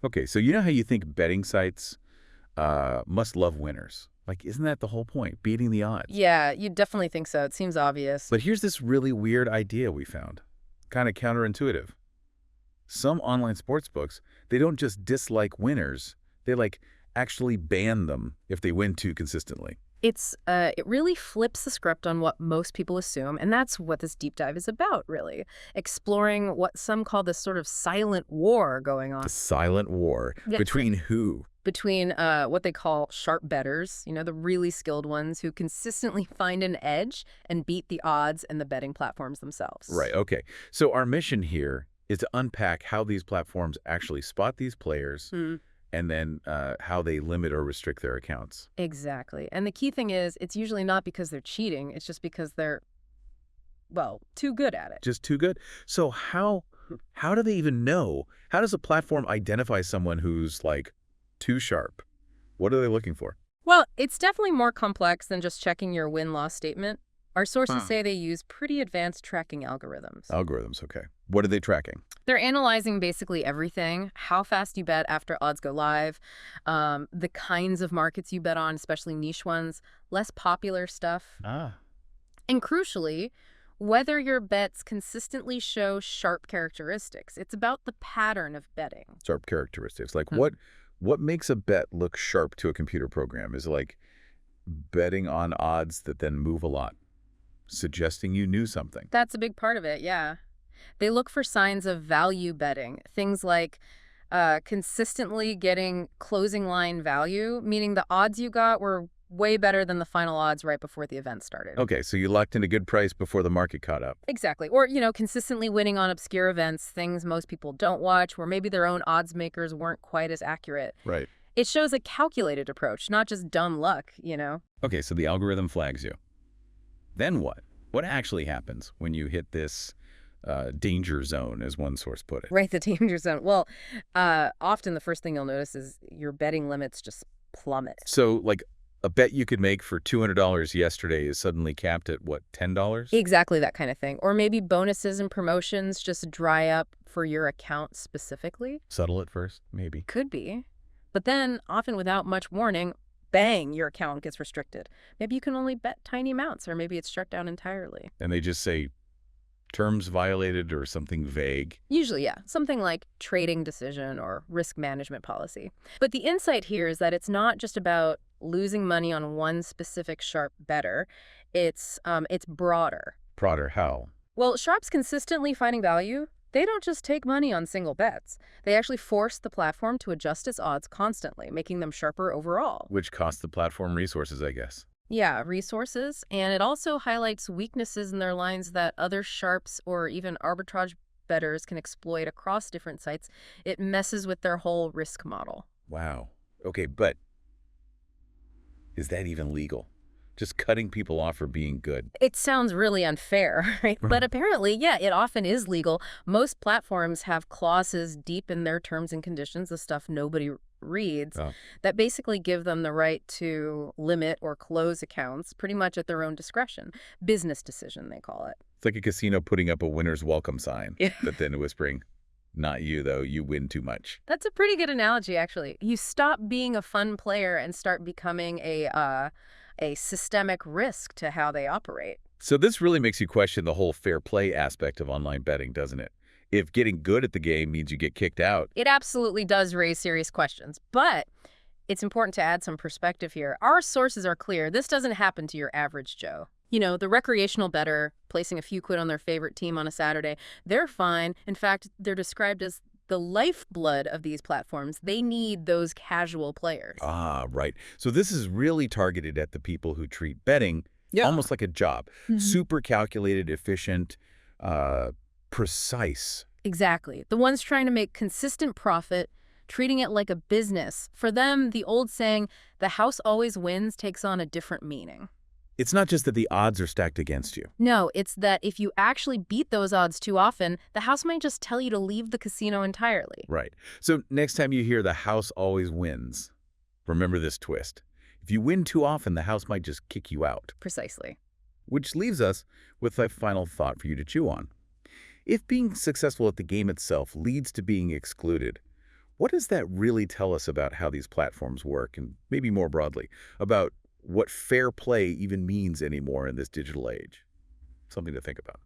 Okay, so you know how you think betting sites must love winners? Like, isn't that the whole point? Beating the odds. Yeah, you definitely think so. It seems obvious. But here's this really weird idea we found. Kind of counterintuitive. Some online sports books, they don't just dislike winners, they like actually ban them if they win too consistently. It really flips the script on what most people assume, and that's what this deep dive is about, really. Exploring what some call this sort of silent war going The on. silent war Yeah. between who? Between what they call sharp bettors, the really skilled ones who consistently find an edge and beat the odds and the betting platforms themselves. Right, okay. So our mission here is to unpack how these platforms actually spot these players Hmm. and then how they limit or restrict their accounts. Exactly. And the key thing is, it's usually not because they're cheating, it's just because they're, well, too good at it. Just too good? So how do they even know? How does a platform identify someone who's like too sharp? What are they looking for? Well, it's definitely more complex than just checking your win-loss statement. Our sources say they use pretty advanced tracking algorithms. Algorithms, okay. What are they tracking? They're analyzing basically everything: how fast you bet after odds go live, the kinds of markets you bet on, especially niche ones, less popular stuff, Ah. and crucially, whether your bets consistently show sharp characteristics. It's about the pattern of betting. Sharp characteristics. Like Hmm. what makes a bet look sharp to a computer program? Is it like betting on odds that then move a lot, suggesting you knew something? That's a big part of it, yeah. They look for signs of value betting, things like consistently getting closing line value, meaning the odds you got were way better than the final odds right before the event started. Okay, so you locked in a good price before the market caught up. Exactly. Or, consistently winning on obscure events, things most people don't watch, where maybe their own odds makers weren't quite as accurate. Right. It shows a calculated approach, not just dumb luck. Okay, so the algorithm flags you. Then what? What actually happens when you hit this danger zone, as one source put it? Right, the danger zone. Well, often the first thing you'll notice is your betting limits just plummet. So, like, a bet you could make for $200 yesterday is suddenly capped at, what, $10? Exactly that kind of thing. Or maybe bonuses and promotions just dry up for your account specifically. Subtle at first, maybe. Could be. But then, often without much warning, bang, your account gets restricted. Maybe you can only bet tiny amounts, or maybe it's shut down entirely. And they just say terms violated or something vague. Usually, yeah, something like trading decision or risk management policy. But the insight here is that it's not just about losing money on one specific sharp bettor. It's broader. Prodder, how? Well, sharps consistently finding value, they don't just take money on single bets. They actually force the platform to adjust its odds constantly, making them sharper overall. Which costs the platform resources, I guess. Yeah, resources, and it also highlights weaknesses in their lines that other sharps or even arbitrage bettors can exploit across different sites. It messes with their whole risk model. Wow. Okay, but is that even legal? Just cutting people off for being good. It sounds really unfair, right? But apparently, yeah, it often is legal. Most platforms have clauses deep in their terms and conditions, the stuff nobody reads, Oh. that basically give them the right to limit or close accounts pretty much at their own discretion. Business decision, they call it. It's like a casino putting up a winner's welcome sign, Yeah. but then whispering, not you, though. You win too much. That's a pretty good analogy, actually. You stop being a fun player and start becoming a systemic risk to how they operate. So this really makes you question the whole fair play aspect of online betting, doesn't it? If getting good at the game means you get kicked out. It absolutely does raise serious questions, but it's important to add some perspective here. Our sources are clear. This doesn't happen to your average Joe. The recreational bettor placing a few quid on their favorite team on a Saturday, they're fine. In fact, they're described as the lifeblood of these platforms. They need those casual players. Ah, right. So this is really targeted at the people who treat betting Yeah. almost like a job. Mhm. Super calculated, efficient, precise. Exactly. The ones trying to make consistent profit, treating it like a business. For them, the old saying, the house always wins, takes on a different meaning. It's not just that the odds are stacked against you. No, it's that if you actually beat those odds too often, the house might just tell you to leave the casino entirely. Right. So next time you hear the house always wins, remember this twist. If you win too often, the house might just kick you out. Precisely. Which leaves us with a final thought for you to chew on. If being successful at the game itself leads to being excluded, What does that really tell us about how these platforms work, and maybe more broadly, about what fair play even means anymore in this digital age? Something to think about.